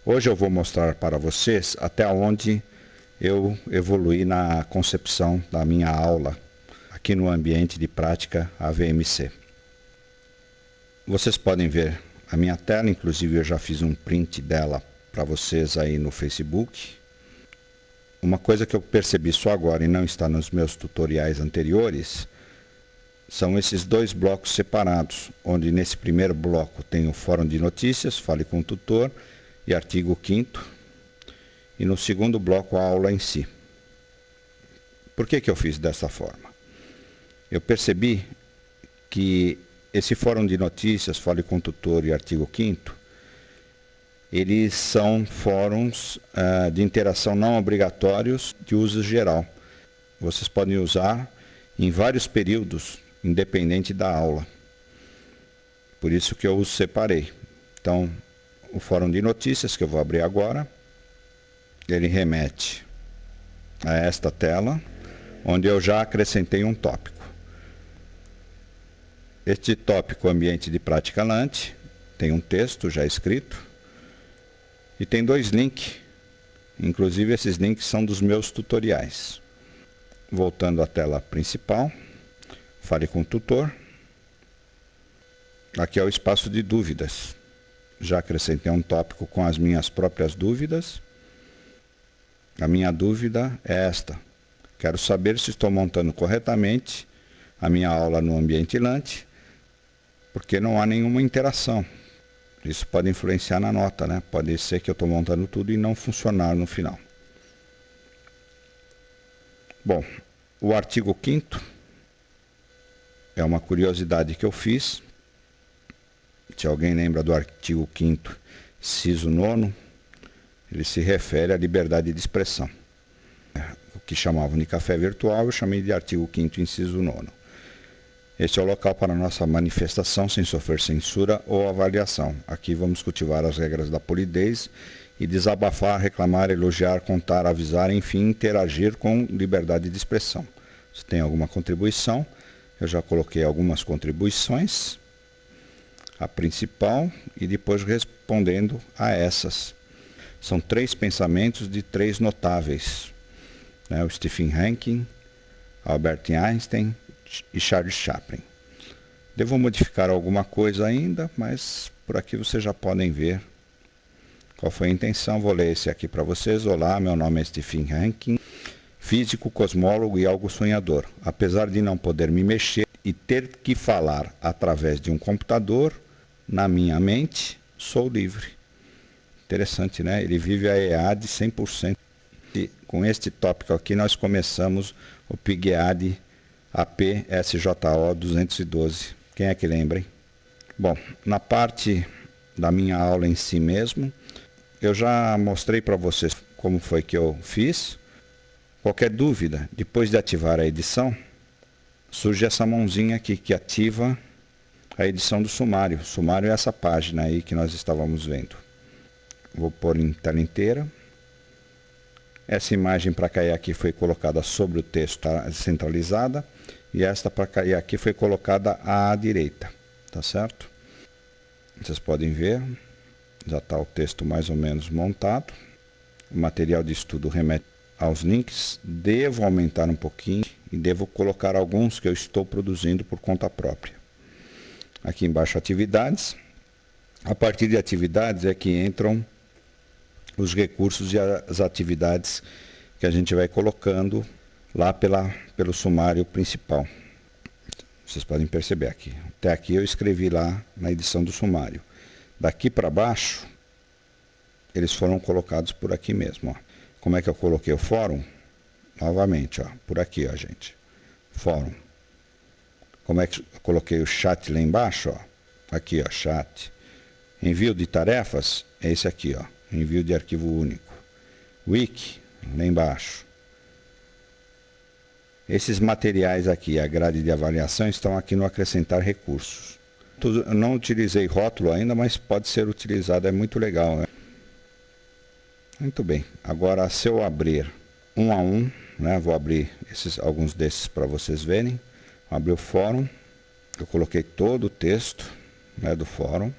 Hoje eu vou mostrar para vocês até onde eu evoluí na concepção da minha aula aqui no ambiente de prática AVMC. Vocês podem ver a minha tela, inclusive eu já fiz um print dela para vocês aí no Facebook. Uma coisa que eu percebi só agora e não está nos meus tutoriais anteriores são esses dois blocos separados, onde nesse primeiro bloco tem o fórum de notícias, fale com o tutor e artigo 5º, e no segundo bloco a aula em si. Por que eu fiz dessa forma? Eu percebi que esse fórum de notícias, fale com o tutor e artigo 5º, eles são fóruns de interação não obrigatórios de uso geral. Vocês podem usar em vários períodos, independente da aula. Por isso que eu os separei. Então, o fórum de notícias, que eu vou abrir agora, ele remete a esta tela, onde eu já acrescentei um tópico. Este tópico, ambiente de prática LANT, tem um texto já escrito e tem dois links. Inclusive, esses links são dos meus tutoriais. Voltando à tela principal, fale com o tutor. Aqui é o espaço de dúvidas. Já acrescentei um tópico com as minhas próprias dúvidas. A minha dúvida é esta. Quero saber se estou montando corretamente a minha aula no ambiente LANT, porque não há nenhuma interação. Isso pode influenciar na nota, né? Pode ser que eu estou montando tudo e não funcionar no final. Bom, o artigo 5º é uma curiosidade que eu fiz. Se alguém lembra do artigo 5º, inciso 9º, ele se refere à liberdade de expressão. O que chamavam de café virtual, eu chamei de artigo 5º, inciso 9º. Este é o local para nossa manifestação sem sofrer censura ou avaliação. Aqui vamos cultivar as regras da polidez e desabafar, reclamar, elogiar, contar, avisar, enfim, interagir com liberdade de expressão. Se tem alguma contribuição, eu já coloquei algumas contribuições, a principal, e depois respondendo a essas. São 3 pensamentos de 3 notáveis, né? O Stephen Hawking, Albert Einstein e Charles Chaplin. Devo modificar alguma coisa ainda, mas por aqui vocês já podem ver qual foi a intenção. Vou ler esse aqui para vocês. Olá, meu nome é Stephen Hawking, físico, cosmólogo e algo sonhador. Apesar de não poder me mexer e ter que falar através de um computador, na minha mente, sou livre. Interessante, né? Ele vive a EAD 100%. E com este tópico aqui nós começamos o PIGEAD APSJO 212. Quem é que lembra, hein? Bom, na parte da minha aula em si mesmo, eu já mostrei para vocês como foi que eu fiz. Qualquer dúvida, depois de ativar a edição, surge essa mãozinha aqui que ativa a edição do sumário. O sumário é essa página aí que nós estávamos vendo. Vou pôr em tela inteira. Essa imagem para cair aqui foi colocada sobre o texto centralizada, e esta para cair aqui foi colocada à direita, tá certo? Vocês podem ver, já está o texto mais ou menos montado. O material de estudo remete aos links. Devo aumentar um pouquinho e devo colocar alguns que eu estou produzindo por conta própria. Aqui embaixo, atividades. A partir de atividades é que entram os recursos e as atividades que a gente vai colocando lá pelo sumário principal. Vocês podem perceber aqui. Até aqui eu escrevi lá na edição do sumário. Daqui para baixo, eles foram colocados por aqui mesmo. Ó. Como é que eu coloquei o fórum? Novamente, ó, por aqui, ó, gente. Fórum. Como é que eu coloquei o chat lá embaixo? Ó? Aqui, ó, chat. Envio de tarefas é esse aqui, ó. Envio de arquivo único. Wiki, lá embaixo. Esses materiais aqui, a grade de avaliação, estão aqui no acrescentar recursos. Eu não utilizei rótulo ainda, mas pode ser utilizado, é muito legal, né? Muito bem. Agora, se eu abrir um a um, né, vou abrir alguns desses para vocês verem. Vou abrir o fórum. Eu coloquei todo o texto, né, do fórum.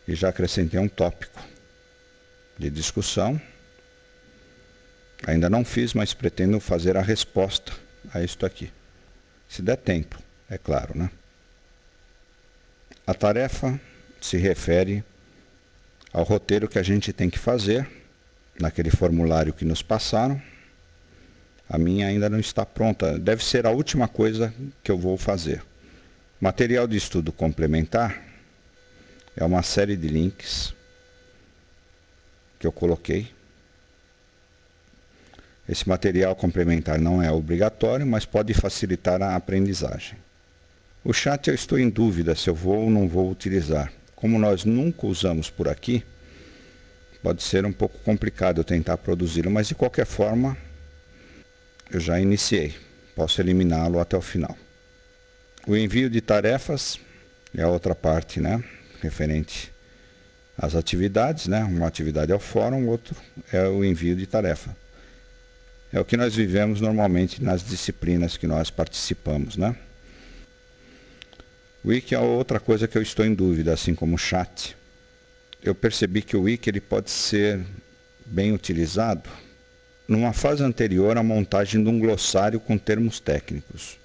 E já acrescentei um tópico de discussão. Ainda não fiz, mas pretendo fazer a resposta a isto aqui. Se der tempo, é claro, né? A tarefa se refere ao roteiro que a gente tem que fazer naquele formulário que nos passaram. A minha ainda não está pronta, deve ser a última coisa que eu vou fazer. Material de estudo complementar é uma série de links que eu coloquei. Esse material complementar não é obrigatório, mas pode facilitar a aprendizagem. O chat eu estou em dúvida se eu vou ou não vou utilizar. Como nós nunca usamos por aqui, pode ser um pouco complicado eu tentar produzi-lo, mas de qualquer forma eu já iniciei. Posso eliminá-lo até o final. O envio de tarefas é a outra parte, né? Referente às atividades, né? Uma atividade é o fórum, outro é o envio de tarefa. É o que nós vivemos normalmente nas disciplinas que nós participamos, né? O Wiki é outra coisa que eu estou em dúvida, assim como o chat. Eu percebi que o Wiki ele pode ser bem utilizado numa fase anterior à montagem de um glossário com termos técnicos.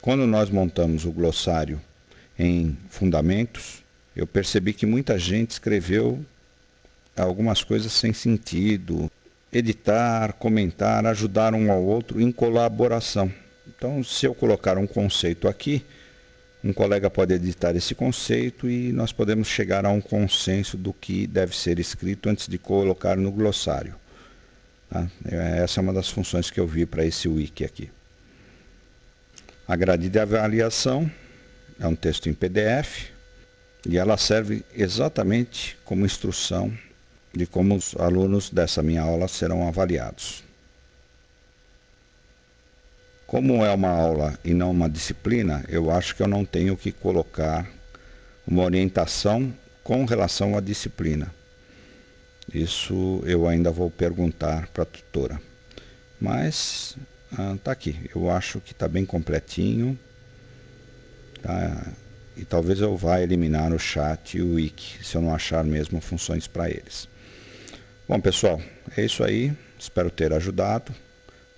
Quando nós montamos o glossário em fundamentos, eu percebi que muita gente escreveu algumas coisas sem sentido. Editar, comentar, ajudar um ao outro em colaboração. Então, se eu colocar um conceito aqui, um colega pode editar esse conceito e nós podemos chegar a um consenso do que deve ser escrito antes de colocar no glossário. Tá? Essa é uma das funções que eu vi para esse wiki aqui. A grade de avaliação é um texto em PDF e ela serve exatamente como instrução de como os alunos dessa minha aula serão avaliados. Como é uma aula e não uma disciplina, eu acho que eu não tenho que colocar uma orientação com relação à disciplina. Isso eu ainda vou perguntar para a tutora. Mas tá aqui, eu acho que está bem completinho. Tá? E talvez eu vá eliminar o chat e o wiki, se eu não achar mesmo funções para eles. Bom, pessoal, é isso aí. Espero ter ajudado.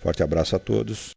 Forte abraço a todos.